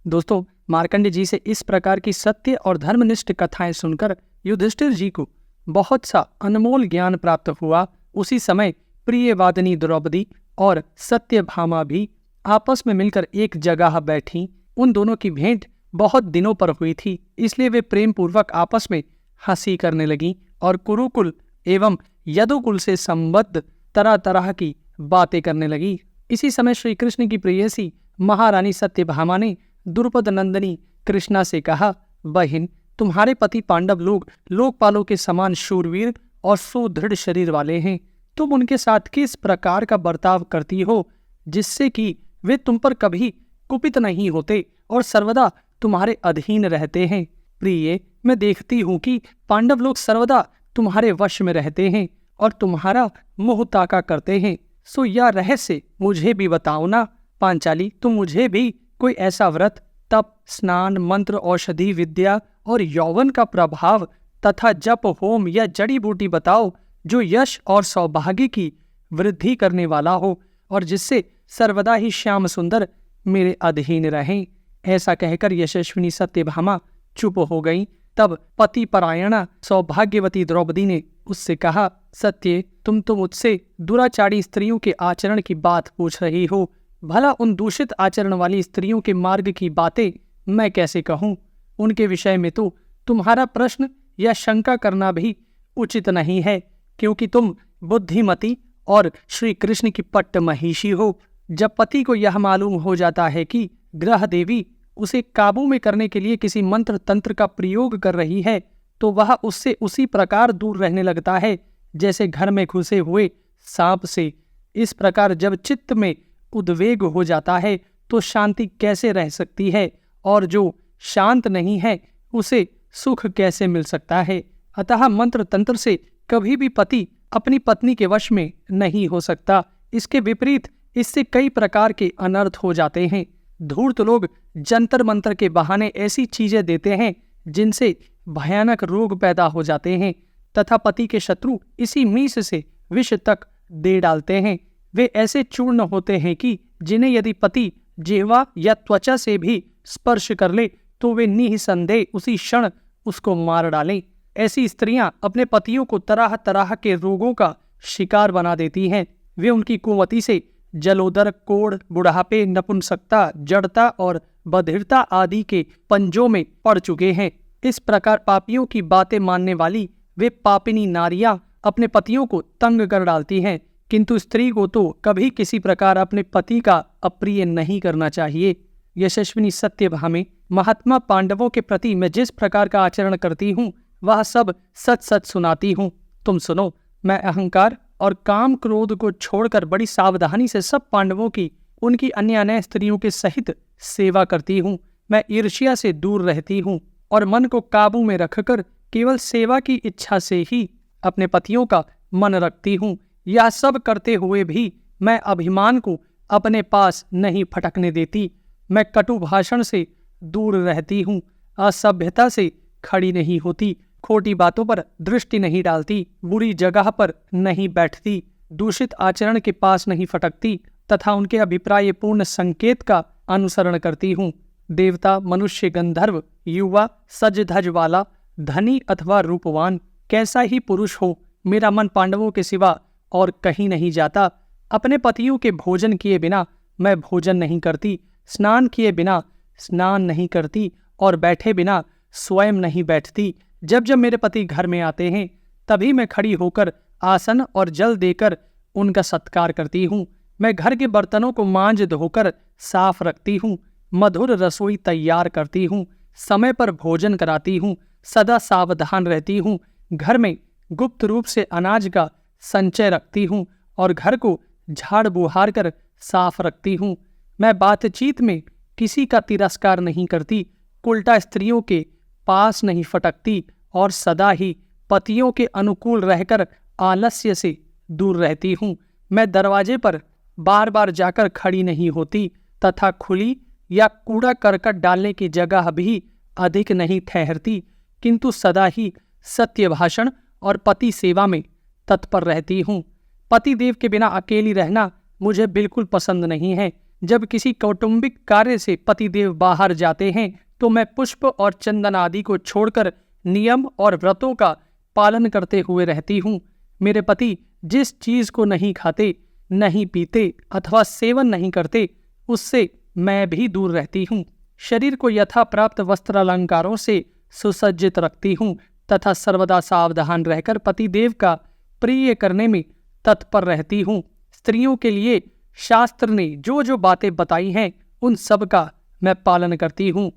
दोस्तों, मार्कंडेय जी से इस प्रकार की सत्य और धर्मनिष्ठ कथाएं सुनकर युधिष्ठिर जी को बहुत सा अनमोल ज्ञान प्राप्त हुआ। उसी समय प्रियवादिनी द्रौपदी और सत्यभामा भी आपस में मिलकर एक जगह बैठी। उन दोनों की भेंट बहुत दिनों पर हुई थी, इसलिए वे प्रेम पूर्वक आपस में हंसी करने लगी और कुरुकुल एवं यदुकुल से संबद्ध तरह तरह की बातें करने लगी। इसी समय श्री कृष्ण की प्रेयसी महारानी सत्यभामा ने द्रुपद नंदिनी कृष्णा से कहा, बहन, तुम्हारे पति पांडव लोग लोकपालों के समान शूरवीर और सुदृढ़ शरीर वाले हैं। तुम उनके साथ किस प्रकार का बर्ताव करती हो जिससे कि वे तुम पर कभी कुपित नहीं होते और सर्वदा तुम्हारे अधीन रहते हैं। प्रिय, मैं देखती हूँ कि पांडव लोग सर्वदा तुम्हारे वश में रहते हैं और तुम्हारा मोह ताका करते हैं। सो यह रहस्य मुझे भी बताओ ना। पांचाली, तुम मुझे भी कोई ऐसा व्रत, तप, स्नान, मंत्र, औषधि विद्या और यौवन का प्रभाव तथा जप, होम या जड़ी बूटी बताओ जो यश और सौभाग्य की वृद्धि करने वाला हो और जिससे सर्वदा ही श्याम सुंदर मेरे अधीन रहें। ऐसा कहकर यशस्विनी सत्यभामा चुप हो गई। तब पति परायणा सौभाग्यवती द्रौपदी ने उससे कहा, सत्य, तुम तो मुझसे दुराचारी स्त्रियों के आचरण की बात पूछ रही हो। भला उन दूषित आचरण वाली स्त्रियों के मार्ग की बातें मैं कैसे कहूँ? उनके विषय में तो तुम्हारा प्रश्न या शंका करना भी उचित नहीं है, क्योंकि तुम बुद्धिमती और श्री कृष्ण की पट्ट महिषी हो। जब पति को यह मालूम हो जाता है कि ग्रह देवी उसे काबू में करने के लिए किसी मंत्र तंत्र का प्रयोग कर रही है, तो वह उससे उसी प्रकार दूर रहने लगता है जैसे घर में घुसे हुए सांप से। इस प्रकार जब चित्त में उद्वेग हो जाता है तो शांति कैसे रह सकती है, और जो शांत नहीं है उसे सुख कैसे मिल सकता है? अतः मंत्र तंत्र से कभी भी पति अपनी पत्नी के वश में नहीं हो सकता। इसके विपरीत इससे कई प्रकार के अनर्थ हो जाते हैं। धूर्त लोग जंतर मंत्र के बहाने ऐसी चीजें देते हैं जिनसे भयानक रोग पैदा हो जाते हैं तथा पति के शत्रु इसी मीस से विष तक दे डालते हैं। वे ऐसे चूर्ण होते हैं कि जिन्हें यदि पति जिह्वा या त्वचा से भी स्पर्श कर ले तो वे निःसंदेह उसी क्षण उसको मार डालें। ऐसी स्त्रियां अपने पतियों को तरह तरह के रोगों का शिकार बना देती हैं। वे उनकी कुमति से जलोदर, कोढ़, बुढ़ापे, नपुंसकता, जड़ता और बधिरता आदि के पंजों में पड़ चुके हैं। इस प्रकार पापियों की बातें मानने वाली वे पापिनी नारियां अपने पतियों को तंग कर डालती हैं, किंतु स्त्री को तो कभी किसी प्रकार अपने पति का अप्रिय नहीं करना चाहिए। यशस्विनी सत्यभामे, महात्मा पांडवों के प्रति मैं जिस प्रकार का आचरण करती हूँ वह सब सच सच सुनाती हूँ। तुम सुनो। मैं अहंकार और काम क्रोध को छोड़कर बड़ी सावधानी से सब पांडवों की, उनकी अन्य अन्य स्त्रियों के सहित सेवा करती हूँ। मैं ईर्ष्या से दूर रहती हूँ और मन को काबू में रखकर केवल सेवा की इच्छा से ही अपने पतियों का मन रखती हूँ। यह सब करते हुए भी मैं अभिमान को अपने पास नहीं फटकने देती। मैं कटु भाषण से दूर रहती हूँ, असभ्यता से खड़ी नहीं होती, खोटी बातों पर दृष्टि नहीं डालती, बुरी जगह पर नहीं बैठती, दूषित आचरण के पास नहीं फटकती तथा उनके अभिप्राय पूर्ण संकेत का अनुसरण करती हूँ। देवता, मनुष्य, गंधर्व, युवा, सज धज वाला, धनी अथवा रूपवान, कैसा ही पुरुष हो, मेरा मन पांडवों के सिवा और कहीं नहीं जाता। अपने पतियों के भोजन किए बिना मैं भोजन नहीं करती, स्नान किए बिना स्नान नहीं करती और बैठे बिना स्वयं नहीं बैठती। जब जब मेरे पति घर में आते हैं तभी मैं खड़ी होकर आसन और जल देकर उनका सत्कार करती हूँ। मैं घर के बर्तनों को मांज धोकर साफ रखती हूँ, मधुर रसोई तैयार करती हूँ, समय पर भोजन कराती हूँ, सदा सावधान रहती हूँ, घर में गुप्त रूप से अनाज का संचय रखती हूँ और घर को झाड़ बुहार कर साफ रखती हूँ। मैं बातचीत में किसी का तिरस्कार नहीं करती, उल्टा स्त्रियों के पास नहीं फटकती और सदा ही पतियों के अनुकूल रहकर आलस्य से दूर रहती हूँ। मैं दरवाजे पर बार बार जाकर खड़ी नहीं होती तथा खुली या कूड़ा करकट डालने की जगह भी अधिक नहीं ठहरती, किंतु सदा ही सत्य भाषण और पति सेवा में तत्पर रहती हूँ। पति देव के बिना अकेली रहना मुझे बिल्कुल पसंद नहीं है। जब किसी कौटुंबिक कार्य से पतिदेव बाहर जाते हैं तो मैं पुष्प और चंदन आदि को छोड़कर नियम और व्रतों का पालन करते हुए रहती हूँ। मेरे पति जिस चीज को नहीं खाते, नहीं पीते अथवा सेवन नहीं करते, उससे मैं भी दूर रहती हूँ। शरीर को यथा प्राप्त वस्त्र अलंकारों से सुसज्जित रखती हूँ तथा सर्वदा सावधान रहकर पतिदेव का प्रिय करने में तत्पर रहती हूँ। स्त्रियों के लिए शास्त्र ने जो जो बातें बताई हैं उन सब का मैं पालन करती हूँ।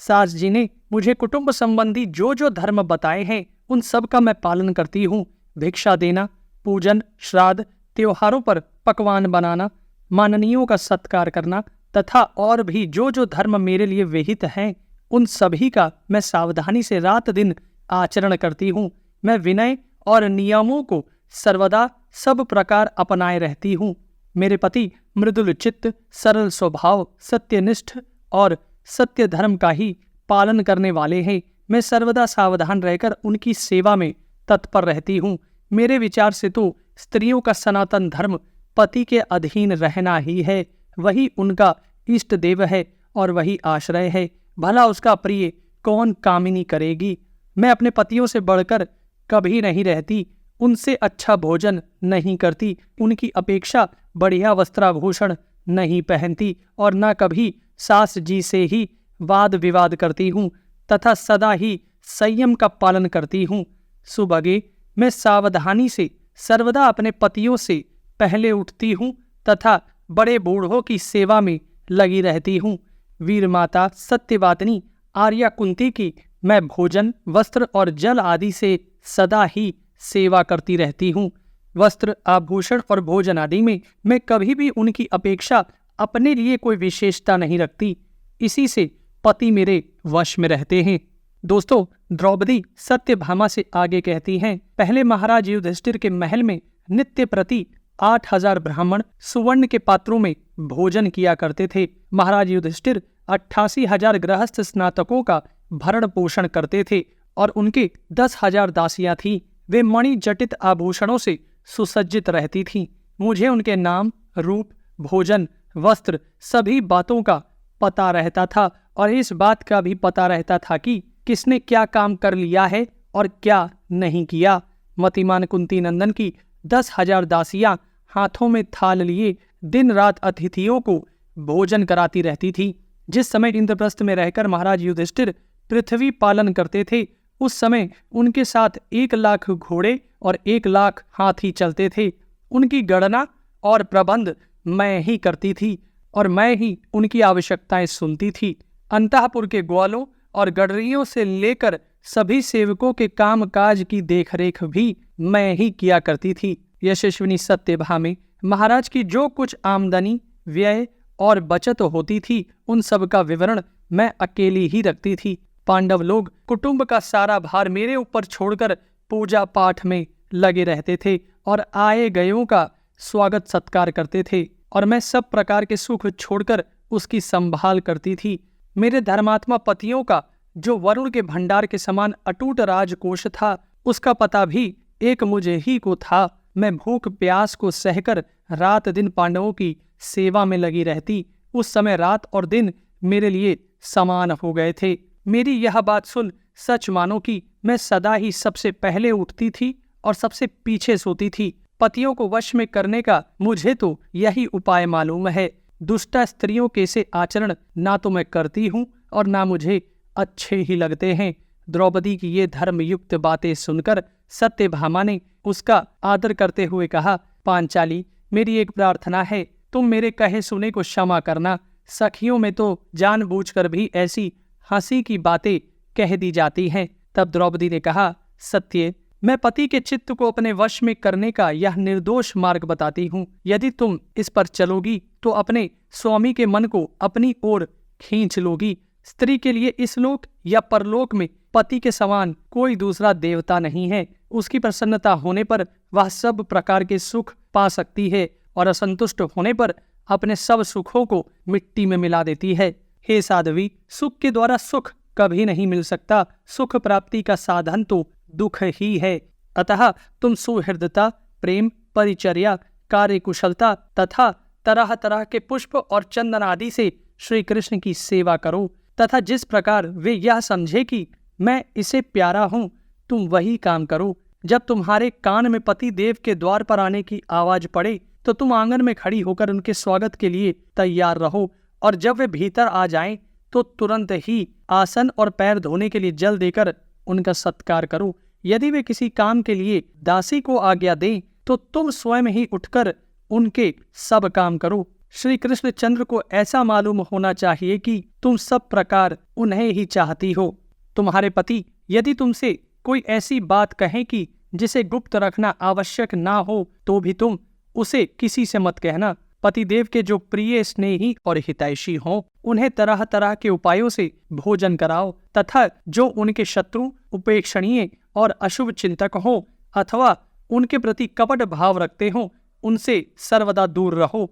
सास जी ने मुझे कुटुंब संबंधी जो जो धर्म बताए हैं उन सब का मैं पालन करती हूँ। भिक्षा देना, पूजन, श्राद्ध, त्योहारों पर पकवान बनाना, माननीयों का सत्कार करना तथा और भी जो जो धर्म मेरे लिए विहित हैं उन सभी का मैं सावधानी से रात दिन आचरण करती हूँ। मैं विनय और नियमों को सर्वदा सब प्रकार अपनाए रहती हूँ। मेरे पति मृदुल चित्त, सरल स्वभाव, सत्यनिष्ठ और सत्य धर्म का ही पालन करने वाले हैं। मैं सर्वदा सावधान रहकर उनकी सेवा में तत्पर रहती हूँ। मेरे विचार से तो स्त्रियों का सनातन धर्म पति के अधीन रहना ही है। वही उनका इष्ट देव है और वही आश्रय है। भला उसका प्रिय कौन कामिनी करेगी। मैं अपने पतियों से बढ़कर कभी नहीं रहती, उनसे अच्छा भोजन नहीं करती, उनकी अपेक्षा बढ़िया वस्त्राभूषण नहीं पहनती और न कभी सास जी से ही वाद विवाद करती हूँ तथा सदा ही संयम का पालन करती हूँ। सुबह मैं सावधानी से सर्वदा अपने पतियों से पहले उठती हूँ तथा बड़े बूढ़ों की सेवा में लगी रहती हूँ। वीर माता सत्यवादिनी आर्या कुंती की मैं भोजन, वस्त्र और जल आदि से सदा ही सेवा करती रहती हूँ। वस्त्र, आभूषण और भोजन आदि में मैं कभी भी उनकी अपेक्षा अपने लिए कोई विशेषता नहीं रखती। इसी से पति मेरे वश में रहते हैं। दोस्तों, द्रौपदी सत्यभामा से आगे कहती हैं, पहले महाराज युधिष्ठिर के महल में नित्य प्रति 8,000 ब्राह्मण सुवर्ण के पात्रों में भोजन किया करते थे। महाराज युधिष्ठिर 88,000 गृहस्थ स्नातकों का भरण पोषण करते थे और उनके 10,000 दासियां थीं। वे मणि जटित आभूषणों से सुसज्जित रहती थीं। मुझे उनके नाम, रूप, भोजन, वस्त्र सभी बातों का पता रहता था और इस बात का भी पता रहता था कि किसने क्या काम कर लिया है और क्या नहीं किया। मतिमान कुंती नंदन की 10,000 दासियां हाथों में थाल लिए दिन रात अतिथियों को भोजन कराती रहती थी। जिस समय इंद्रप्रस्थ में रहकर महाराज युधिष्ठिर पृथ्वी पालन करते थे उस समय उनके साथ 1,00,000 घोड़े और 1,00,000 हाथी चलते थे। उनकी गणना और प्रबंध मैं ही करती थी और मैं ही उनकी आवश्यकताएं सुनती थी। अंतःपुर के ग्वालों और गडरियों से लेकर सभी सेवकों के काम काज की देखरेख भी मैं ही किया करती थी। यशस्विनी सत्यभामा महाराज की जो कुछ आमदनी, व्यय और बचत होती थी उन सब का विवरण मैं अकेली ही रखती थी। पांडव लोग कुटुंब का सारा भार मेरे ऊपर छोड़कर पूजा पाठ में लगे रहते थे और आए गयों का स्वागत सत्कार करते थे और मैं सब प्रकार के सुख छोड़कर उसकी संभाल करती थी। मेरे धर्मात्मा पतियों का जो वरुण के भंडार के समान अटूट राजकोष था उसका पता भी एक मुझे ही को था। मैं भूख प्यास को सहकर रात दिन पांडवों की सेवा में लगी रहती। उस समय रात और दिन मेरे लिए समान हो गए थे। मेरी यह बात सुन सच मानो कि मैं सदा ही सबसे पहले उठती थी और सबसे पीछे सोती थी। पतियों को वश में करने का मुझे तो यही उपाय मालूम है। दुष्टा स्त्रियों के से आचरण ना तो मैं करती हूँ और ना मुझे अच्छे ही लगते हैं। द्रौपदी की ये धर्मयुक्त बातें सुनकर सत्यभामा ने उसका आदर करते हुए कहा, पांचाली, मेरी एक प्रार्थना है, तुम मेरे कहे सुने को क्षमा करना। सखियों में तो जानबूझकर भी ऐसी हंसी की बातें कह दी जाती हैं। तब द्रौपदी ने कहा, सत्य, मैं पति के चित्त को अपने वश में करने का यह निर्दोष मार्ग बताती हूँ। यदि तुम इस पर चलोगी तो अपने स्वामी के मन को अपनी ओर खींच लोगी। स्त्री के लिए इस लोक या परलोक में पति के समान कोई दूसरा देवता नहीं है। उसकी प्रसन्नता होने पर वह सब प्रकार के सुख पा सकती है और असंतुष्ट होने पर अपने सब सुखों को मिट्टी में मिला देती है। हे साध्वी, सुख के द्वारा सुख कभी नहीं मिल सकता। सुख प्राप्ति का साधन तो दुख ही है। अतः तुम सुहृदता, प्रेम, परिचर्या, कार्यकुशलता तथा तरह तरह के पुष्प और चंदन आदि से श्री कृष्ण की सेवा करो, तथा जिस प्रकार वे यह समझे कि मैं इसे प्यारा हूँ, तुम वही काम करो। जब तुम्हारे कान में पति देव के द्वार पर आने की आवाज पड़े तो तुम आंगन में खड़ी होकर उनके स्वागत के लिए तैयार रहो, और जब वे भीतर आ जाएं तो तुरंत ही आसन और पैर धोने के लिए जल देकर उनका सत्कार करो। यदि वे किसी काम के लिए दासी को आज्ञा दें तो तुम स्वयं ही उठकर उनके सब काम करो। श्री कृष्णचंद्र को ऐसा मालूम होना चाहिए कि तुम सब प्रकार उन्हें ही चाहती हो। तुम्हारे पति यदि तुमसे कोई ऐसी बात कहें कि जिसे गुप्त रखना आवश्यक ना हो तो भी तुम उसे किसी से मत कहना। पतिदेव के जो प्रिय, स्नेही और हितैषी हों उन्हें तरह तरह के उपायों से भोजन कराओ, तथा जो उनके शत्रु, उपेक्षणीय और अशुभ चिंतक हों अथवा उनके प्रति कपट भाव रखते हों उनसे सर्वदा दूर रहो।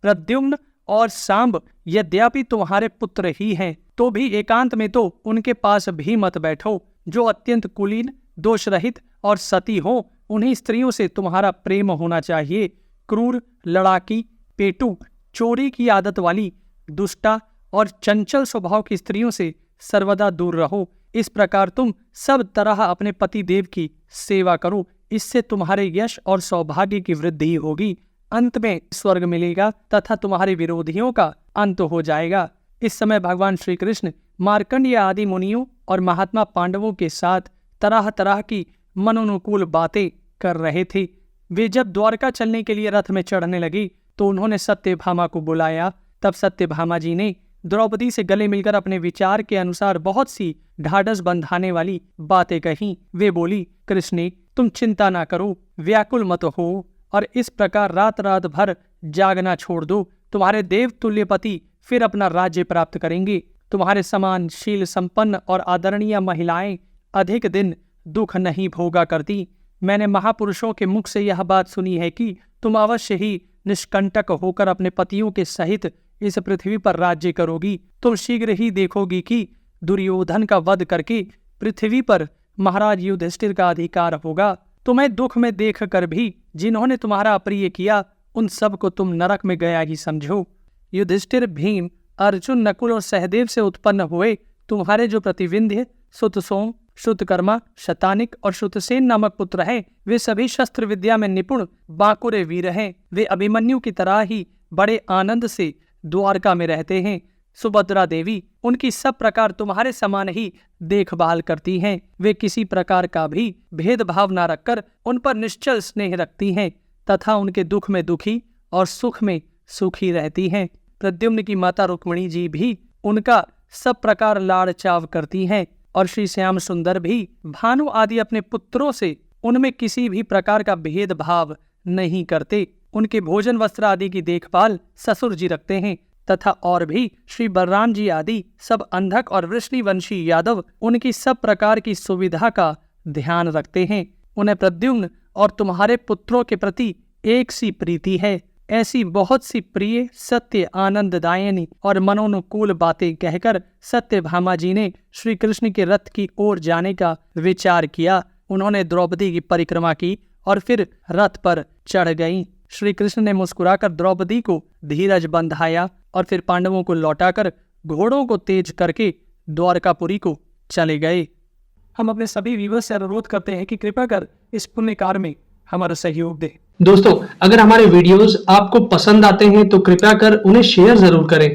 प्रद्युम्न और सांब यद्यपि तुम्हारे पुत्र ही हैं तो भी एकांत में तो उनके पास भी मत बैठो। जो अत्यंत कुलीन, दोष रहित और सती हो उन्हीं स्त्रियों से तुम्हारा प्रेम होना चाहिए। क्रूर, लड़ाकी, पेटू, चोरी की आदत वाली, दुष्टा और चंचल स्वभाव की स्त्रियों से सर्वदा दूर रहो। इस प्रकार तुम सब तरह अपने पति देव की सेवा करो। इससे तुम्हारे यश और सौभाग्य की वृद्धि होगी। अंत में स्वर्ग मिलेगा तथा तुम्हारे विरोधियों का अंत हो जाएगा। इस समय भगवान श्री कृष्ण मार्कंडेय आदि मुनियों और महात्मा पांडवों के साथ तरह तरह की मनोनुकूल बातें कर रहे थे। वे जब द्वारका चलने के लिए रथ में चढ़ने लगे तो उन्होंने सत्यभामा को बुलाया। तब सत्यभामा जी ने द्रौपदी से गले मिलकर अपने विचार के अनुसार बहुत सी ढाढ़स बंधाने वाली बातें कही। वे बोली, कृष्णे, तुम चिंता ना करो, व्याकुल मत हो और इस प्रकार रात रात भर जागना छोड़ दो। तुम्हारे देव तुल्य पति फिर अपना राज्य प्राप्त करेंगे। तुम्हारे समान शील संपन्न और आदरणीय महिलाएं अधिक दिन दुख नहीं भोगा करती। मैंने महापुरुषों के मुख से यह बात सुनी है कि तुम अवश्य ही निष्कंटक होकर अपने पतियों के सहित इस पृथ्वी पर राज्य करोगी। तुम शीघ्र ही देखोगी कि दुर्योधन का वध करके पृथ्वी पर महाराज युधिष्ठिर का अधिकार होगा। तुम्हें दुख में देख कर भी जिन्होंने तुम्हारा अप्रिय किया उन सब को तुम नरक में गया ही समझो। युधिष्ठिर, भीम, अर्जुन, नकुल और सहदेव से उत्पन्न हुए तुम्हारे जो प्रतिविंध्य, सुतसोम, श्रुतकर्मा, शतानिक और श्रुतसेन नामक पुत्र हैं, वे सभी शस्त्र विद्या में निपुण बांकुरे वीर हैं। वे अभिमन्यु की तरह ही बड़े आनंद से द्वारका में रहते हैं। सुभद्रा देवी उनकी सब प्रकार तुम्हारे समान ही देखभाल करती हैं। वे किसी प्रकार का भी भेदभाव न रखकर उन पर निश्चल स्नेह रखती हैं तथा उनके दुख में दुखी और सुख में सुखी रहती हैं। प्रद्युम्न की माता रुक्मिणी जी भी उनका सब प्रकार लाड़ चाव करती हैं और श्री श्याम सुंदर भी भानु आदि अपने पुत्रों से उनमें किसी भी प्रकार का भेदभाव नहीं करते। उनके भोजन, वस्त्र आदि की देखभाल ससुर जी रखते हैं तथा और भी श्री बलराम जी आदि सब अंधक और वृष्णिवंशी यादव उनकी सब प्रकार की सुविधा का ध्यान रखते हैं। उन्हें प्रद्युम्न और तुम्हारे पुत्रों के प्रति एक सी प्रीति है। ऐसी बहुत सी प्रिय, सत्य, आनंददायिनी और मनोनुकूल बातें कहकर सत्यभामा जी ने श्री कृष्ण के रथ की ओर जाने का विचार किया। उन्होंने द्रौपदी की परिक्रमा की और फिर रथ पर चढ़ गईं। श्री कृष्ण ने मुस्कुराकर द्रौपदी को धीरज बंधाया और फिर पांडवों को लौटाकर घोड़ों को तेज करके द्वारकापुरी को चले गए। हम अपने सभी व्यूअर्स से अनुरोध करते हैं कि कृपया कर इस पुण्य कार्य में हमारा सहयोग दें। दोस्तों, अगर हमारे वीडियोस आपको पसंद आते हैं तो कृपया कर उन्हें शेयर जरूर करें